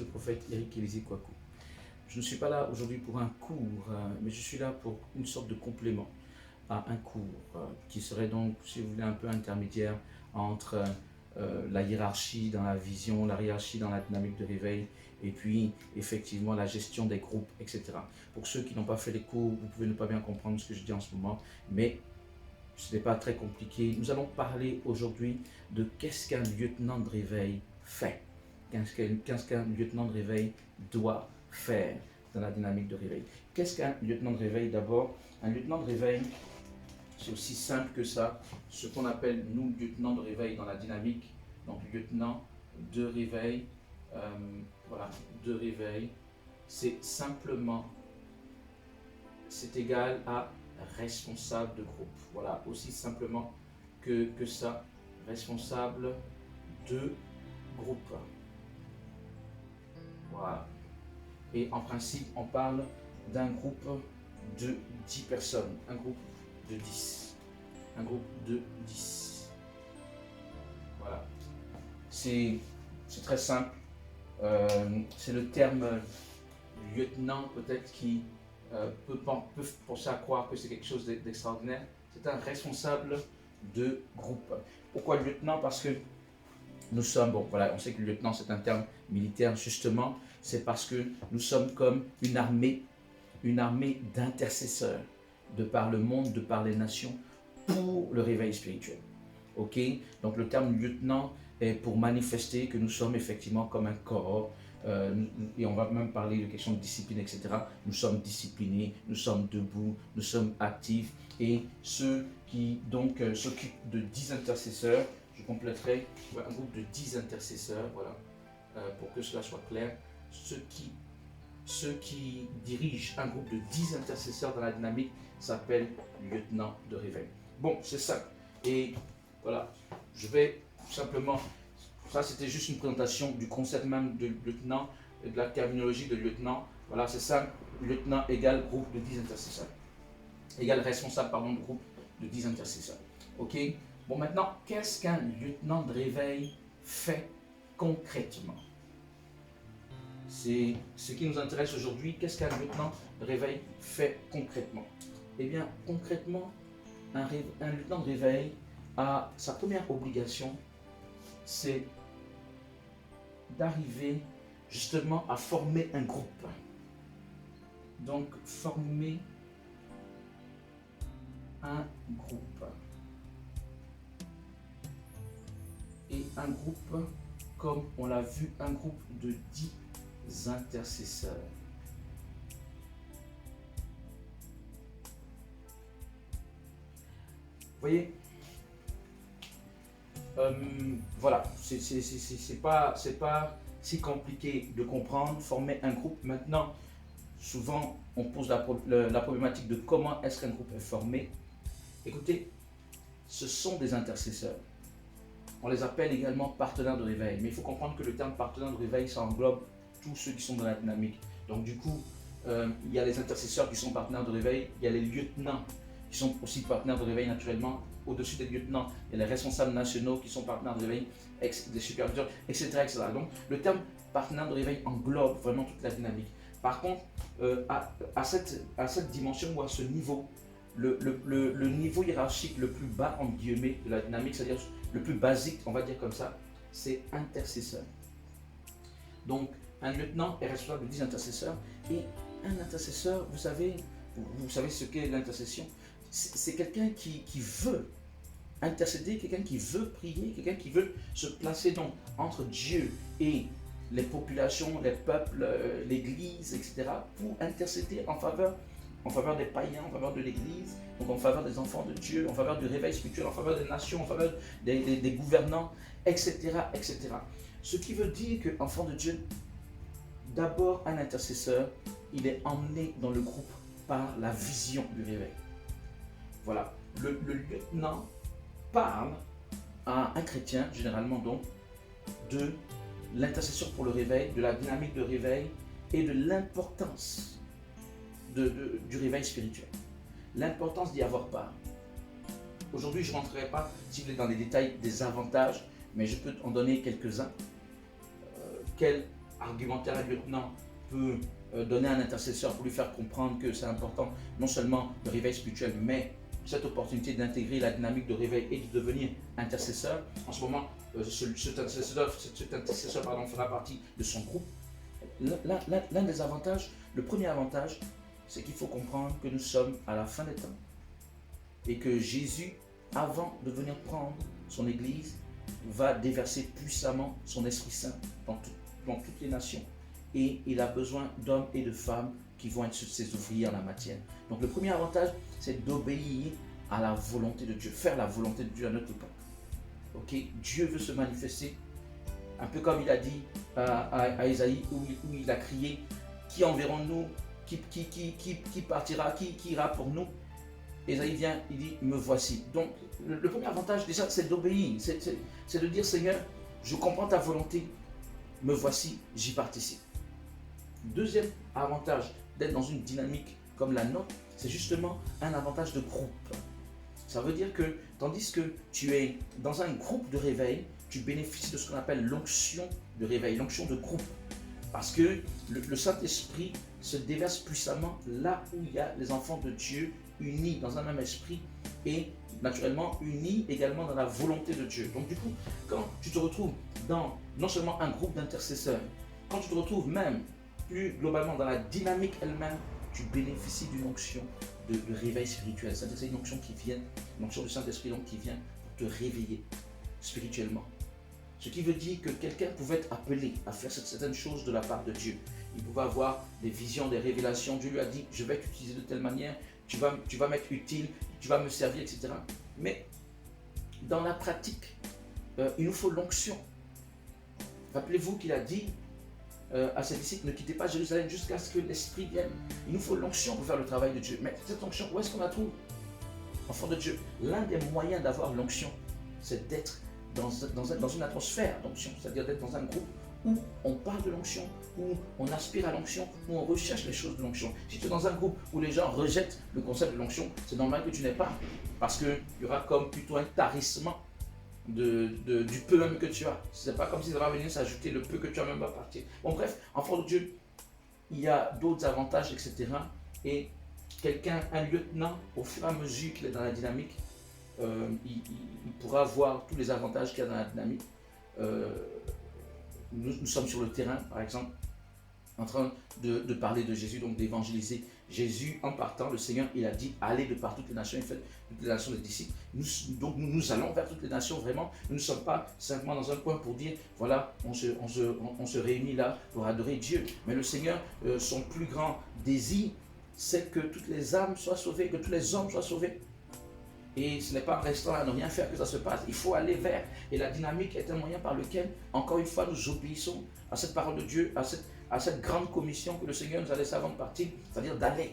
le prophète Eric Élisée Kouakou. Je ne suis pas là aujourd'hui pour un cours, mais je suis là pour une sorte de complément à un cours qui serait donc, si vous voulez, un peu intermédiaire entre la hiérarchie dans la vision, la hiérarchie dans la dynamique de réveil, et puis effectivement la gestion des groupes, etc. Pour ceux qui n'ont pas fait les cours, vous pouvez ne pas bien comprendre ce que je dis en ce moment, mais ce n'est pas très compliqué. Nous allons parler aujourd'hui de qu'est-ce qu'un lieutenant de réveil fait. Qu'est-ce qu'un lieutenant de réveil doit faire dans la dynamique de réveil. Qu'est-ce qu'un lieutenant de réveil? D'abord, un lieutenant de réveil, c'est aussi simple que ça. Ce qu'on appelle, nous, lieutenant de réveil dans la dynamique. Donc, lieutenant de réveil, voilà, de réveil, c'est simplement, c'est égal à responsable de groupe. Voilà, aussi simplement que ça, responsable de groupe. Voilà. Et en principe, on parle d'un groupe de 10 personnes, un groupe de 10. Un groupe de 10. Voilà. C'est très simple. C'est le terme lieutenant peut-être qui peut penser à croire que c'est quelque chose d'extraordinaire. C'est un responsable de groupe. Pourquoi lieutenant? Parce que nous sommes, bon voilà, on sait que le lieutenant c'est un terme militaire, justement, c'est parce que nous sommes comme une armée d'intercesseurs de par le monde, de par les nations, pour le réveil spirituel. Ok? Donc le terme lieutenant est pour manifester que nous sommes effectivement comme un corps, et on va même parler de questions de discipline, etc. Nous sommes disciplinés, nous sommes debout, nous sommes actifs, et ceux qui donc s'occupent de 10 intercesseurs, je compléterai un groupe de 10 intercesseurs, voilà, pour que cela soit clair. Ceux qui dirigent un groupe de 10 intercesseurs dans la dynamique s'appellent lieutenant de réveil. Bon, c'est ça. Et voilà, je vais simplement, ça c'était juste une présentation du concept même de lieutenant, de la terminologie de lieutenant. Voilà, c'est ça, lieutenant égale groupe de 10 intercesseurs. Égale responsable, pardon, de groupe de 10 intercesseurs. Ok? Bon, maintenant, qu'est-ce qu'un lieutenant de réveil fait concrètement? C'est ce qui nous intéresse aujourd'hui. Qu'est-ce qu'un lieutenant de réveil fait concrètement? Eh bien, concrètement, un lieutenant de réveil a sa première obligation, c'est d'arriver justement à former un groupe. Donc, former un groupe. Et un groupe, comme on l'a vu, un groupe de 10 intercesseurs. Vous voyez, voilà, c'est pas si compliqué de comprendre, former un groupe. Maintenant, souvent, on pose la problématique de comment est-ce qu'un groupe est formé. Écoutez, ce sont des intercesseurs. On les appelle également partenaires de réveil. Mais il faut comprendre que le terme partenaire de réveil, ça englobe tous ceux qui sont dans la dynamique. Donc du coup, il y a les intercesseurs qui sont partenaires de réveil, il y a les lieutenants qui sont aussi partenaires de réveil naturellement. Au-dessus des lieutenants, il y a les responsables nationaux qui sont partenaires de réveil, des superviseurs, etc., etc. Donc le terme partenaire de réveil englobe vraiment toute la dynamique. Par contre, à cette dimension ou à ce niveau, le niveau hiérarchique le plus bas, en guillemets, de la dynamique, c'est-à-dire le plus basique, on va dire comme ça, c'est intercesseur. Donc, un lieutenant est responsable de 10 intercesseurs, et un intercesseur, vous savez ce qu'est l'intercession? C'est quelqu'un qui veut intercéder, quelqu'un qui veut prier, quelqu'un qui veut se placer donc entre Dieu et les populations, les peuples, l'Église, etc., pour intercéder en faveur des païens, en faveur de l'Église, donc en faveur des enfants de Dieu, en faveur du réveil spirituel, en faveur des nations, en faveur des gouvernants, etc., etc. Ce qui veut dire qu'enfant de Dieu, d'abord un intercesseur, il est emmené dans le groupe par la vision du réveil. Voilà, le lieutenant parle à un chrétien, généralement donc, de l'intercession pour le réveil, de la dynamique de réveil et de l'importance du réveil spirituel. L'importance d'y avoir part. Aujourd'hui, je ne rentrerai pas, si vous voulez, dans les détails des avantages, mais je peux en donner quelques-uns. Quel argumenter à un lieutenant, peut donner un intercesseur pour lui faire comprendre que c'est important, non seulement le réveil spirituel, mais cette opportunité d'intégrer la dynamique de réveil et de devenir intercesseur. En ce moment, cet intercesseur fera partie de son groupe. L'un des avantages, le premier avantage, c'est qu'il faut comprendre que nous sommes à la fin des temps et que Jésus, avant de venir prendre son Église, va déverser puissamment son Esprit Saint dans toutes les nations. Et il a besoin d'hommes et de femmes qui vont être ses ouvriers en la matière. Donc le premier avantage, c'est d'obéir à la volonté de Dieu, faire la volonté de Dieu à notre époque. Ok, Dieu veut se manifester, un peu comme il a dit à Isaïe, où il a crié, qui enverrons-nous, qui partira, qui ira pour nous. Isaïe vient, il dit, me voici. Donc le premier avantage déjà, c'est d'obéir, c'est de dire, Seigneur, je comprends ta volonté, me voici, j'y participe. Deuxième avantage d'être dans une dynamique comme la nôtre, c'est justement un avantage de groupe. Ça veut dire que, tandis que tu es dans un groupe de réveil, tu bénéficies de ce qu'on appelle l'onction de réveil, l'onction de groupe. Parce que le Saint-Esprit se déverse puissamment là où il y a les enfants de Dieu unis dans un même esprit et naturellement unis également dans la volonté de Dieu. Donc du coup, quand tu te retrouves dans non seulement un groupe d'intercesseurs, quand tu te retrouves même plus globalement dans la dynamique elle-même, tu bénéficies d'une onction de réveil spirituel. C'est-à-dire c'est une onction qui vient, une onction du Saint-Esprit donc qui vient pour te réveiller spirituellement. Ce qui veut dire que quelqu'un pouvait être appelé à faire certaines choses de la part de Dieu. Il pouvait avoir des visions, des révélations. Dieu lui a dit, je vais t'utiliser de telle manière, tu vas m'être utile, tu vas me servir, etc. Mais dans la pratique, il nous faut l'onction. Rappelez-vous qu'il a dit à ses disciples, ne quittez pas Jérusalem jusqu'à ce que l'Esprit vienne. Il nous faut l'onction pour faire le travail de Dieu. Mais cette onction, où est-ce qu'on la trouve? Enfant de Dieu. L'un des moyens d'avoir l'onction, c'est d'être dans une atmosphère d'onction, c'est-à-dire d'être dans un groupe où on parle de l'onction, où on aspire à l'onction, où on recherche les choses de l'onction. Si tu es dans un groupe où les gens rejettent le concept de l'onction, c'est normal que tu n'aies pas, parce qu'il y aura comme plutôt un tarissement du peu même que tu as. Ce n'est pas comme si ça va venir s'ajouter le peu que tu as même va partir. Bon bref, enfant de Dieu, il y a d'autres avantages, etc. Et quelqu'un, un lieutenant, au fur et à mesure qu'il est dans la dynamique, il pourra voir tous les avantages qu'il y a dans la dynamique. Nous sommes sur le terrain, par exemple, en train de parler de Jésus, donc d'évangéliser. Jésus, en partant, le Seigneur, il a dit, allez de par toutes les nations, il fait toutes les nations des disciples. Nous allons vers toutes les nations, vraiment. Nous ne sommes pas simplement dans un coin pour dire, voilà, on se réunit là pour adorer Dieu. Mais le Seigneur, son plus grand désir, c'est que toutes les âmes soient sauvées, que tous les hommes soient sauvés. Et ce n'est pas en restant à ne rien faire que ça se passe. Il faut aller vers. Et la dynamique est un moyen par lequel, encore une fois, nous obéissons à cette parole de Dieu, à cette grande commission que le Seigneur nous a laissée avant de partir, c'est-à-dire d'aller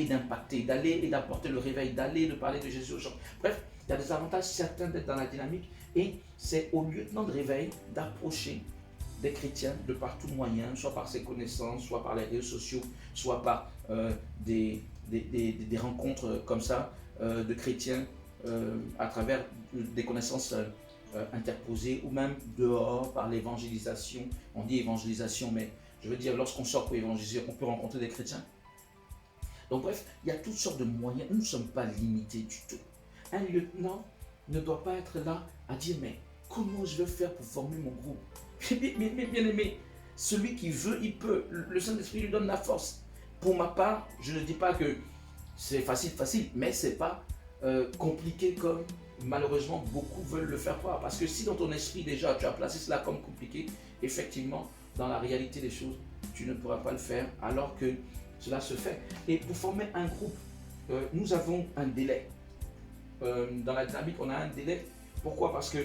et d'impacter, d'aller et d'apporter le réveil, d'aller et de parler de Jésus aux gens. Bref, il y a des avantages certains d'être dans la dynamique et c'est au lieutenant de réveil d'approcher des chrétiens de par tout moyen, soit par ses connaissances, soit par les réseaux sociaux, soit par des rencontres comme ça, de chrétiens à travers des connaissances interposées ou même dehors par l'évangélisation. On dit évangélisation, mais je veux dire, lorsqu'on sort pour évangéliser, on peut rencontrer des chrétiens. Donc bref, il y a toutes sortes de moyens. Nous ne sommes pas limités du tout. Un lieutenant ne doit pas être là à dire, mais comment je vais faire pour former mon groupe? Bien aimé, celui qui veut, il peut. Le Saint-Esprit lui donne la force. Pour ma part, je ne dis pas que c'est facile, mais ce n'est pas compliqué comme malheureusement beaucoup veulent le faire croire. Parce que si dans ton esprit déjà tu as placé cela comme compliqué, effectivement, dans la réalité des choses, tu ne pourras pas le faire alors que cela se fait. Et pour former un groupe, nous avons un délai. Dans la dynamique, on a un délai. Pourquoi? Parce que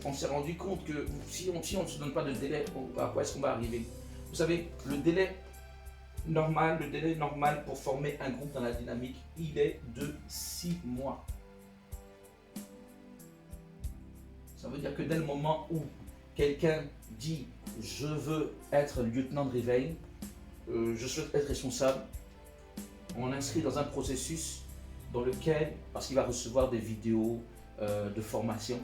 on s'est rendu compte que si on ne se donne pas de délai, à quoi est-ce qu'on va arriver? Vous savez, le délai normal pour former un groupe dans la dynamique, il est de 6 mois. Ça veut dire que dès le moment où quelqu'un dit « je veux être lieutenant de réveil, je souhaite être responsable », on l'inscrit dans un processus dans lequel, parce qu'il va recevoir des vidéos de formation,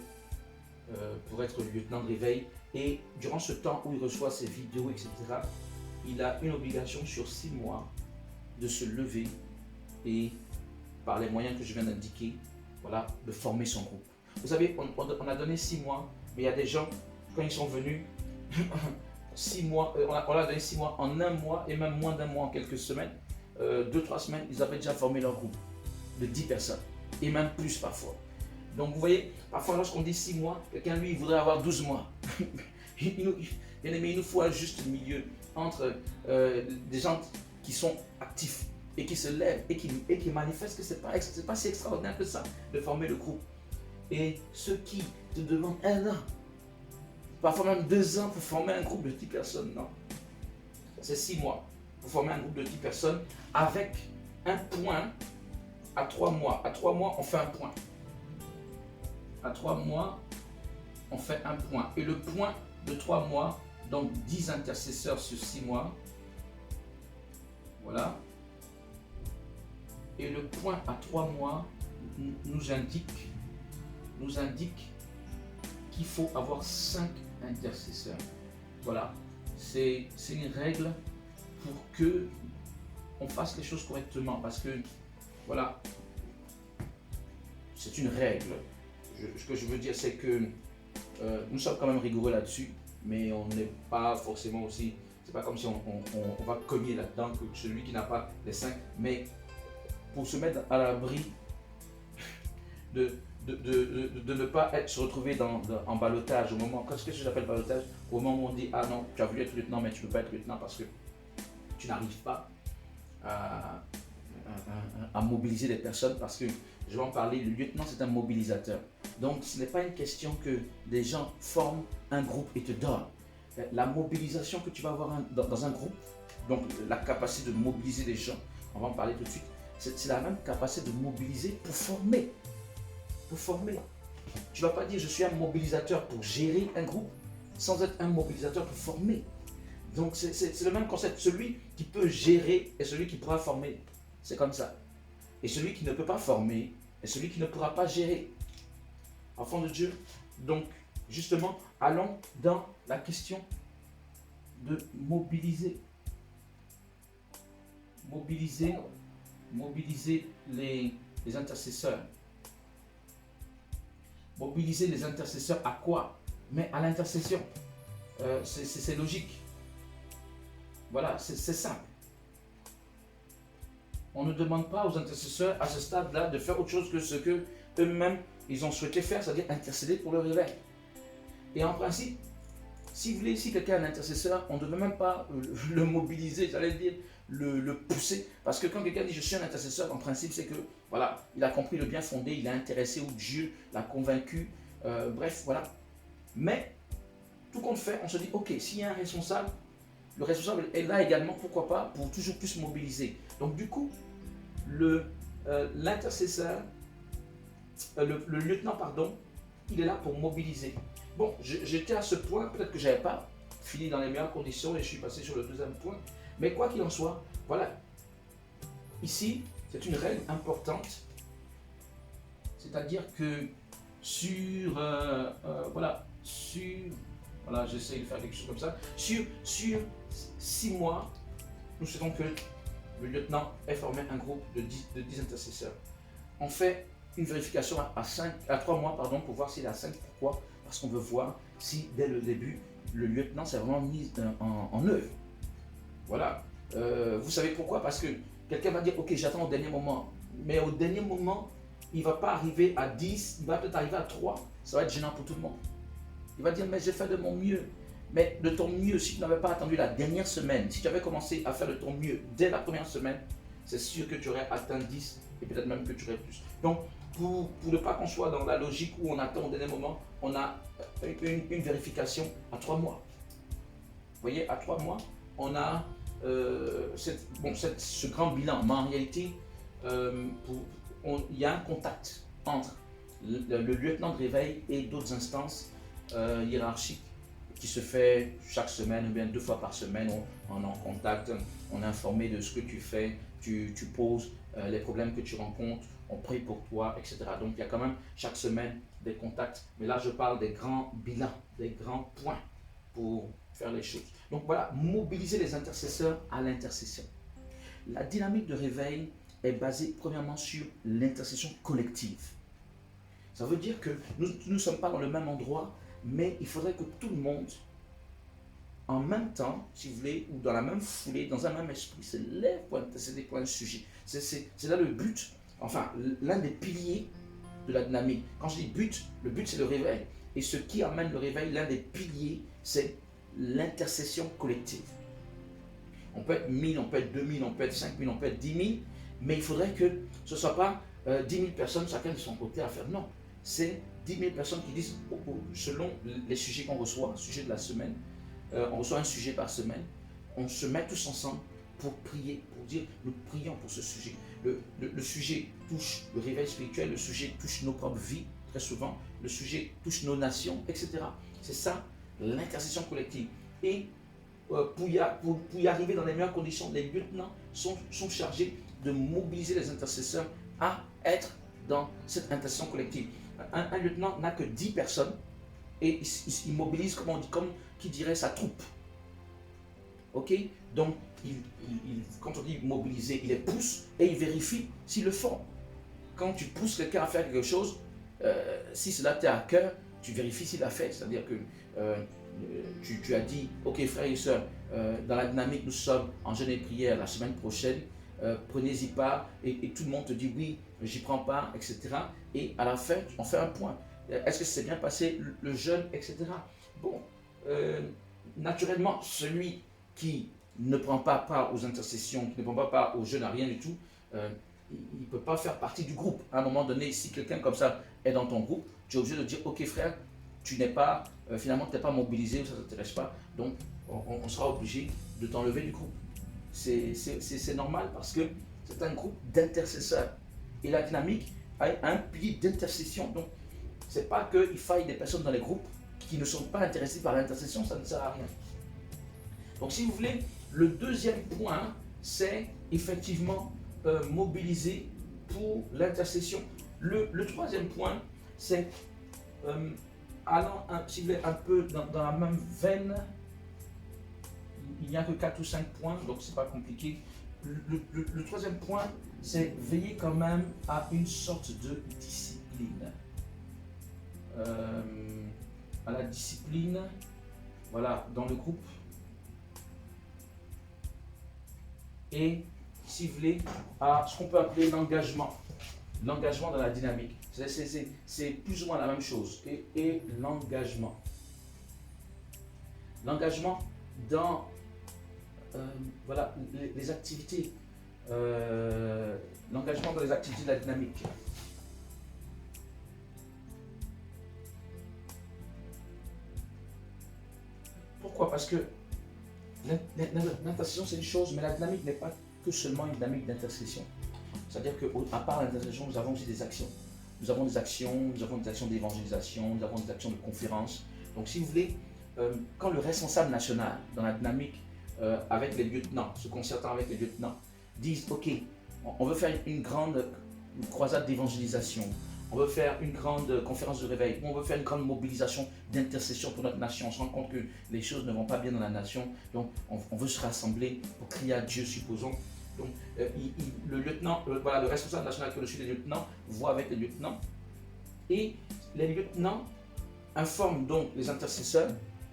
pour être lieutenant de réveil. Et durant ce temps où il reçoit ses vidéos, etc., il a une obligation sur 6 mois de se lever et, par les moyens que je viens d'indiquer, voilà, de former son groupe. Vous savez, on a donné 6 mois, mais il y a des gens, quand ils sont venus, 6 mois, on a donné 6 mois en un mois, et même moins d'un mois en quelques semaines, 2-3 semaines, ils avaient déjà formé leur groupe de 10 personnes, et même plus parfois. Donc vous voyez, parfois lorsqu'on dit 6 mois, quelqu'un lui il voudrait avoir 12 mois. Bien aimé, il nous faut un juste milieu entre des gens qui sont actifs et qui se lèvent et qui manifestent que ce n'est pas si extraordinaire que ça de former le groupe. Et ceux qui te demandent 1 an, parfois même 2 ans pour former un groupe de 10 personnes, non. C'est 6 mois pour former un groupe de 10 personnes avec un point à 3 mois. À 3 mois, on fait un point. À 3 mois, on fait un point. Et le point de 3 mois, donc 10 intercesseurs sur 6 mois. Voilà. Et le point à 3 mois nous indique qu'il faut avoir 5 intercesseurs. Voilà. C'est une règle pour que on fasse les choses correctement. Parce que, voilà, c'est une règle. Ce que je veux dire, c'est que nous sommes quand même rigoureux là-dessus, mais on n'est pas forcément aussi, c'est pas comme si on va cogner là-dedans que celui qui n'a pas les 5, mais pour se mettre à l'abri de ne pas se retrouver en ballottage au moment, qu'est-ce que j'appelle ballottage? Au moment où on dit, ah non, tu as voulu être lieutenant, mais tu ne peux pas être lieutenant parce que tu n'arrives pas à mobiliser des personnes, parce que je vais en parler, le lieutenant c'est un mobilisateur. Donc ce n'est pas une question que des gens forment un groupe et te donnent. La mobilisation que tu vas avoir dans un groupe, donc la capacité de mobiliser des gens, on va en parler tout de suite, c'est la même capacité de mobiliser pour former. Pour former. Tu ne vas pas dire je suis un mobilisateur pour gérer un groupe sans être un mobilisateur pour former. Donc c'est le même concept. Celui qui peut gérer et celui qui pourra former. C'est comme ça. Et celui qui ne peut pas former et celui qui ne pourra pas gérer. Enfant de Dieu. Donc, justement, allons dans la question de mobiliser. Mobiliser les intercesseurs. Mobiliser les intercesseurs à quoi? Mais à l'intercession. C'est logique. Voilà, c'est simple. On ne demande pas aux intercesseurs à ce stade-là de faire autre chose que ce que eux-mêmes ils ont souhaité faire, c'est-à-dire intercéder pour le réveil. Et en principe, si vous voulez, si quelqu'un est un intercesseur, on ne devait même pas le mobiliser, j'allais dire, le pousser. Parce que quand quelqu'un dit je suis un intercesseur, en principe, c'est que voilà, il a compris le bien fondé, il est intéressé où Dieu l'a convaincu, bref, voilà. Mais tout compte fait, on se dit ok, s'il y a un responsable, le responsable est là également, pourquoi pas, pour toujours plus mobiliser. Donc du coup, l'intercesseur, le lieutenant, pardon, il est là pour mobiliser. Bon, j'étais à ce point, peut-être que je n'avais pas fini dans les meilleures conditions et je suis passé sur le deuxième point. Mais quoi qu'il en soit, voilà. Ici, c'est une règle importante. C'est-à-dire que voilà, j'essaie de faire quelque chose comme ça. Sur 6 mois, nous souhaitons que le lieutenant ait formé un groupe de 10 intercesseurs. On fait une vérification à 3 mois pour voir s'il est à 5. Pourquoi? Parce qu'on veut voir si dès le début, le lieutenant s'est vraiment mis en œuvre. Voilà. Vous savez pourquoi? Parce que quelqu'un va dire ok, j'attends au dernier moment. Mais au dernier moment, il ne va pas arriver à 10, il va peut-être arriver à 3. Ça va être gênant pour tout le monde. Il va dire mais j'ai fait de mon mieux. Mais de ton mieux, si tu n'avais pas attendu la dernière semaine, si tu avais commencé à faire de ton mieux dès la première semaine, c'est sûr que tu aurais atteint 10 et peut-être même que tu aurais plus. Donc, pour ne pas qu'on soit dans la logique où on attend au dernier moment, on a une vérification à 3 mois. Vous voyez, à 3 mois, on a ce grand bilan. Mais en réalité, il y a un contact entre le lieutenant de réveil et d'autres instances hiérarchiques qui se fait chaque semaine ou bien 2 fois par semaine. On est en contact, on est informé de ce que tu fais, tu poses les problèmes que tu rencontres on prie pour toi, etc. Donc il y a quand même chaque semaine des contacts. Mais là, je parle des grands bilans, des grands points pour faire les choses. Donc voilà, mobiliser les intercesseurs à l'intercession. La dynamique de réveil est basée premièrement sur l'intercession collective. Ça veut dire que nous ne sommes pas dans le même endroit, mais il faudrait que tout le monde, en même temps, si vous voulez, ou dans la même foulée, dans un même esprit, se lève pour intercéder pour un sujet. C'est là le but, enfin, l'un des piliers de la dynamique. Quand je dis but, le but c'est le réveil. Et ce qui amène le réveil, l'un des piliers, c'est l'intercession collective. On peut être 1000, on peut être 2000, on peut être 5000, on peut être 10 000, mais il faudrait que ce ne soit pas 10 000 personnes chacun de son côté à faire. Non, c'est 10 000 personnes qui disent, selon les sujets qu'on reçoit, sujet de la semaine, on reçoit un sujet par semaine, on se met tous ensemble pour prier, pour dire, nous prions pour ce sujet. Le sujet touche le réveil spirituel, le sujet touche nos propres vies, très souvent, le sujet touche nos nations, etc. C'est ça, l'intercession collective. Et pour y arriver dans les meilleures conditions, les lieutenants sont chargés de mobiliser les intercesseurs à être dans cette intercession collective. Un lieutenant n'a que 10 personnes et il mobilise, comme qui dirait, sa troupe. Ok? Donc, quand on dit mobiliser, il les pousse et il vérifie s'ils le font. Quand tu pousses quelqu'un à faire quelque chose, si cela t'est à cœur, tu vérifies s'il l'a fait. C'est-à-dire que tu as dit, ok frères et sœurs, dans la dynamique, nous sommes en jeûne et prière la semaine prochaine, prenez-y part, et tout le monde te dit oui, j'y prends part, etc. Et à la fin, on fait un point. Est-ce que c'est bien passé le jeûne, etc. Bon, naturellement, celui qui ne prend pas part aux intercessions, qui ne prend pas part au jeûne, à rien du tout, il ne peut pas faire partie du groupe. À un moment donné, si quelqu'un comme ça est dans ton groupe, tu es obligé de dire, ok frère, tu n'es pas, finalement, tu n'es pas mobilisé ou ça ne t'intéresse pas, donc on sera obligé de t'enlever du groupe. C'est normal parce que c'est un groupe d'intercesseurs. Et la dynamique a un pilier d'intercession. Donc, ce n'est pas qu'il faille des personnes dans les groupes qui ne sont pas intéressées par l'intercession, ça ne sert à rien. Donc, si vous voulez, le deuxième point, c'est effectivement mobiliser pour l'intercession. Le troisième point, c'est allant, si vous voulez, un peu dans la même veine. Il n'y a que 4 ou 5 points, donc c'est pas compliqué. Le troisième point, c'est veiller quand même à une sorte de discipline. À la discipline, voilà, dans le groupe. Et, si vous voulez, à ce qu'on peut appeler l'engagement. L'engagement dans la dynamique. C'est plus ou moins la même chose. Et l'engagement. L'engagement dans voilà, les activités, l'engagement dans les activités de la dynamique. Pourquoi? Parce que l'intercession c'est une chose, mais la dynamique n'est pas que seulement une dynamique d'intercession. C'est-à-dire qu'à part l'intercession, nous avons aussi des actions. Nous avons des actions d'évangélisation, nous avons des actions de conférence. Donc si vous voulez, quand le responsable national dans la dynamique avec les lieutenants, se concertant avec les lieutenants, disent ok, on veut faire une grande croisade d'évangélisation, on veut faire une grande conférence de réveil, on veut faire une grande mobilisation d'intercession pour notre nation. On se rend compte que les choses ne vont pas bien dans la nation, donc on veut se rassembler pour crier à Dieu, supposons. Donc le lieutenant, voilà, le responsable national qui reçoit les lieutenants, voit avec les lieutenants, et les lieutenants informent donc les intercesseurs.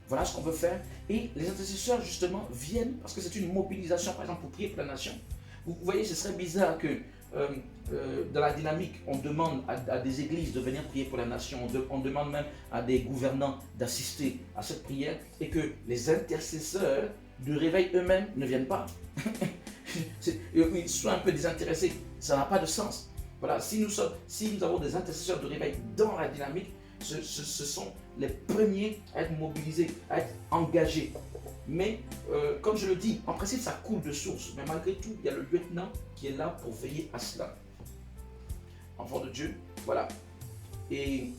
Voilà ce qu'on veut faire. Et les intercesseurs, justement, viennent parce que c'est une mobilisation, par exemple, pour prier pour la nation. Vous voyez, ce serait bizarre que dans la dynamique, on demande à des églises de venir prier pour la nation, on demande même à des gouvernants d'assister à cette prière et que les intercesseurs du réveil eux-mêmes ne viennent pas. Ils soient un peu désintéressés. Ça n'a pas de sens. Voilà, si nous avons des intercesseurs de réveil dans la dynamique, ce sont les premiers à être mobilisés, à être engagés. Mais, comme je le dis, en principe, ça coule de source. Mais malgré tout, il y a le lieutenant qui est là pour veiller à cela. Enfant de Dieu, voilà. Mais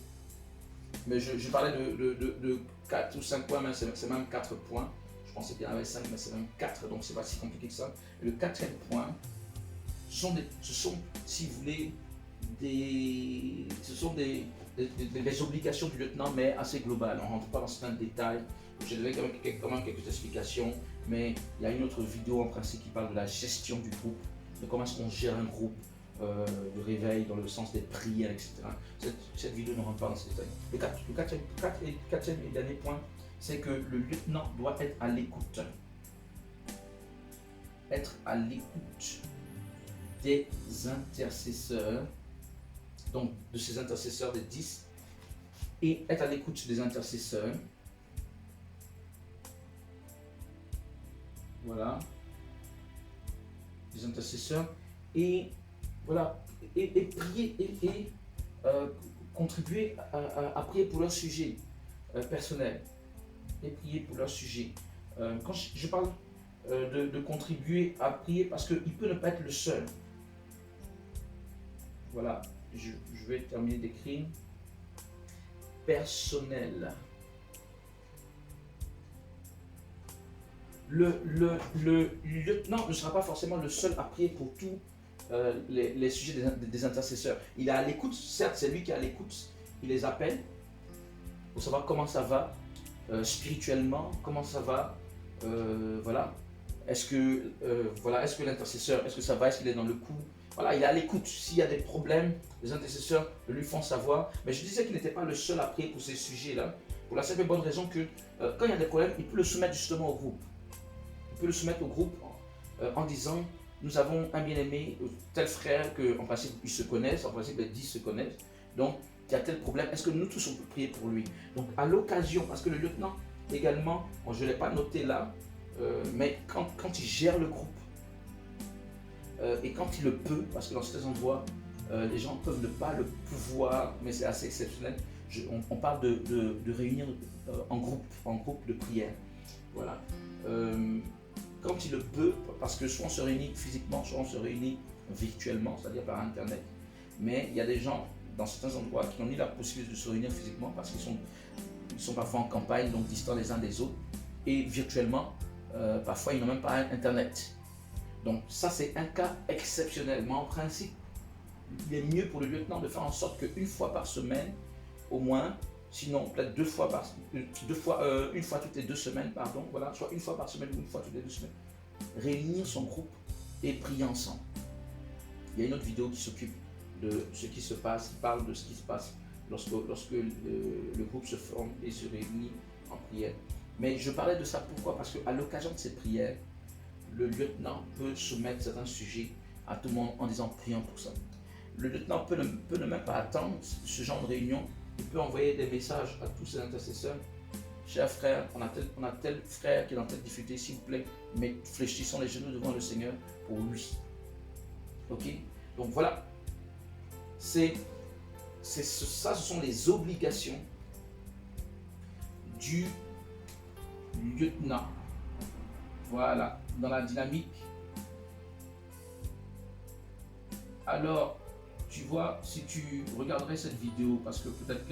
je parlais de 4 ou 5 points, mais c'est même 4 points. Je pensais qu'il y en avait 5, mais c'est même 4, donc c'est pas si compliqué que ça. Et le quatrième point, ce sont, si vous voulez, ce sont des obligations du lieutenant, mais assez globales. On ne rentre pas dans certains détails. J'ai donné quand même quelques explications, mais il y a une autre vidéo en principe qui parle de la gestion du groupe, de comment est-ce qu'on gère un groupe, de réveil dans le sens des prières, etc. Cette vidéo ne rentre pas dans ces détails. Le quatrième et dernier point, c'est que le lieutenant doit être à l'écoute. Être à l'écoute des intercesseurs, donc de ces intercesseurs des 10, et être à l'écoute des intercesseurs. Voilà, des intercesseurs, et voilà, et prier et contribuer à prier pour leur sujet personnel, et prier pour leur sujet. Quand je parle de contribuer à prier, parce qu'il peut ne pas être le seul. Voilà, je vais terminer d'écrire. Personnel. Le lieutenant ne sera pas forcément le seul à prier pour tous les sujets des intercesseurs. Il est à l'écoute, certes c'est lui qui est à l'écoute, il les appelle pour savoir comment ça va spirituellement, comment ça va, voilà. Est-ce que l'intercesseur, est-ce que ça va, est-ce qu'il est dans le coup? Voilà, il est à l'écoute. S'il y a des problèmes, les intercesseurs lui font savoir. Mais je disais qu'il n'était pas le seul à prier pour ces sujets-là, pour la simple et bonne raison que quand il y a des problèmes, il peut le soumettre justement au groupe. Il peut le soumettre au groupe en disant, nous avons un bien-aimé, tel frère, que en principe ils se connaissent, en principe les 10 se connaissent, donc il y a tel problème, est-ce que nous tous on peut prier pour lui? Donc à l'occasion, parce que le lieutenant également, bon, je ne l'ai pas noté là, mais quand il gère le groupe, et quand il le peut, parce que dans certains endroits, les gens peuvent ne pas le pouvoir, mais c'est assez exceptionnel, on parle de réunir en groupe de prière. Voilà. Quand il le peut, parce que soit on se réunit physiquement, soit on se réunit virtuellement, c'est-à-dire par Internet. Mais il y a des gens dans certains endroits qui n'ont ni la possibilité de se réunir physiquement parce qu'ils sont parfois en campagne, donc distants les uns des autres, et virtuellement, parfois ils n'ont même pas Internet. Donc ça c'est un cas exceptionnel, mais en principe, il est mieux pour le lieutenant de faire en sorte qu'une fois par semaine, au moins, sinon peut-être une fois toutes les 2 semaines, pardon, voilà, soit une fois par semaine ou une fois toutes les 2 semaines, réunir son groupe et prier ensemble. Il y a une autre vidéo qui s'occupe de ce qui se passe, qui parle de ce qui se passe lorsque le groupe se forme et se réunit en prière. Mais je parlais de ça pourquoi? Parce qu'à l'occasion de ces prières, le lieutenant peut soumettre certains sujets à tout le monde en disant prions pour ça. Le lieutenant peut ne même pas attendre ce genre de réunion. Il peut envoyer des messages à tous ses intercesseurs. Chers frères, on a tel frère qui est dans telle difficulté, s'il vous plaît, mais fléchissons les genoux devant le Seigneur pour lui. Ok? Donc voilà. Ça, ce sont les obligations du lieutenant. Voilà, dans la dynamique. Alors, tu vois, si tu regarderais cette vidéo, parce que peut-être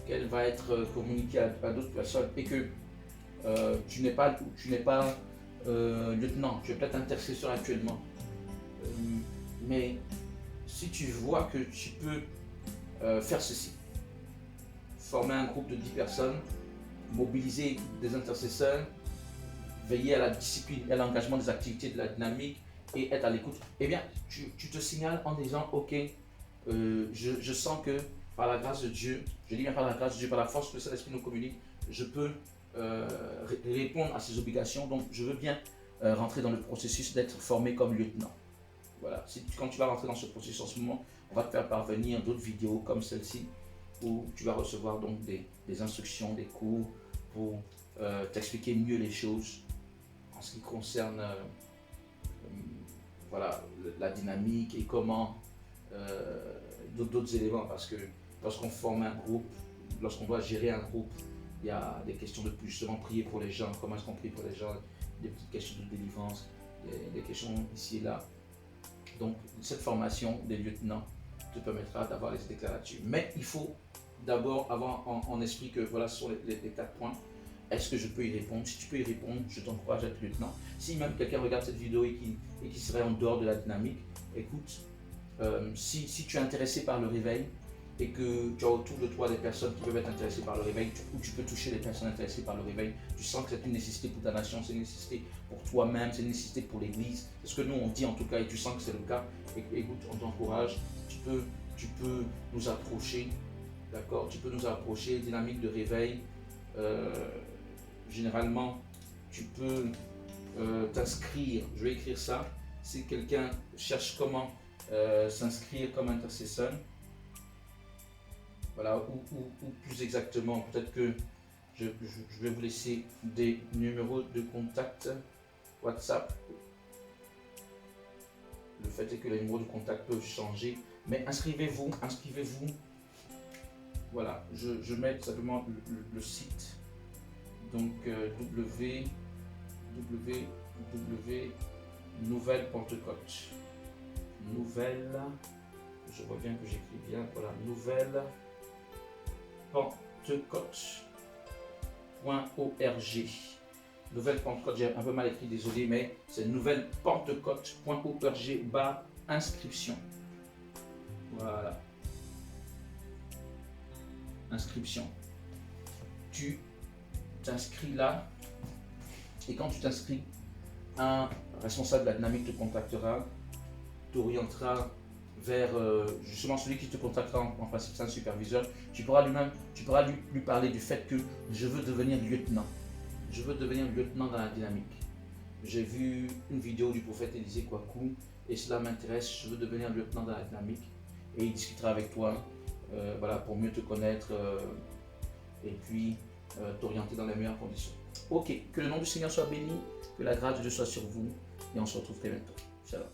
qu'elle va être communiquée à d'autres personnes et que tu n'es pas lieutenant, tu es peut-être intercesseur actuellement. Mais si tu vois que tu peux faire ceci, former un groupe de 10 personnes, mobiliser des intercesseurs, veiller à la discipline et à l'engagement des activités de la dynamique et être à l'écoute, eh bien, tu te signales en disant, ok, je sens que par la grâce de Dieu, je dis bien par la grâce de Dieu, par la force que le Saint-Esprit nous communique, je peux répondre à ces obligations, donc je veux bien rentrer dans le processus d'être formé comme lieutenant. Voilà, quand tu vas rentrer dans ce processus en ce moment, on va te faire parvenir d'autres vidéos comme celle-ci, où tu vas recevoir donc des instructions, des cours pour t'expliquer mieux les choses en ce qui concerne voilà, la dynamique et comment d'autres éléments, parce que lorsqu'on forme un groupe, lorsqu'on doit gérer un groupe, il y a des questions de plus, justement prier pour les gens, comment est-ce qu'on prie pour les gens, des petites questions de délivrance, des questions ici et là. Donc cette formation des lieutenants te permettra d'avoir les idées claires là-dessus. Mais il faut d'abord avoir en esprit que voilà, ce sont les 4 points. Est-ce que je peux y répondre? Si tu peux y répondre, je t'encourage à être lieutenant. Si même quelqu'un regarde cette vidéo et qui serait en dehors de la dynamique, écoute, Si tu es intéressé par le réveil et que tu as autour de toi des personnes qui peuvent être intéressées par le réveil, ou tu peux toucher les personnes intéressées par le réveil, tu sens que c'est une nécessité pour ta nation, c'est une nécessité pour toi-même, c'est une nécessité pour l'Église. C'est ce que nous on dit en tout cas et tu sens que c'est le cas. Écoute, on t'encourage, tu peux nous approcher, d'accord? Tu peux nous approcher, dynamique de réveil. Généralement, tu peux t'inscrire, je vais écrire ça, si quelqu'un cherche comment s'inscrire comme intercesseur, voilà, ou plus exactement, peut-être que je vais vous laisser des numéros de contact WhatsApp. Le fait est que les numéros de contact peuvent changer, mais inscrivez-vous. Voilà, je mets simplement le site, donc Nouvelle Pentecôte. Nouvelle, je vois bien que j'écris bien, voilà, Nouvelle Pentecôte.org. Nouvelle Pentecôte, j'ai un peu mal écrit, désolé, mais c'est Nouvelle Pentecôte.org inscription. Voilà. Inscription. Tu t'inscris là, et quand tu t'inscris, un responsable de la dynamique te contactera, t'orientera vers justement celui qui te contactera, en principe c'est un superviseur. Tu pourras lui parler du fait que je veux devenir lieutenant. Je veux devenir lieutenant dans la dynamique. J'ai vu une vidéo du prophète Élisée Kouakou et cela m'intéresse, je veux devenir lieutenant dans la dynamique. Et il discutera avec toi, voilà, pour mieux te connaître et puis t'orienter dans les meilleures conditions. Ok, que le nom du Seigneur soit béni, que la grâce de Dieu soit sur vous et on se retrouve très bientôt. Shalom.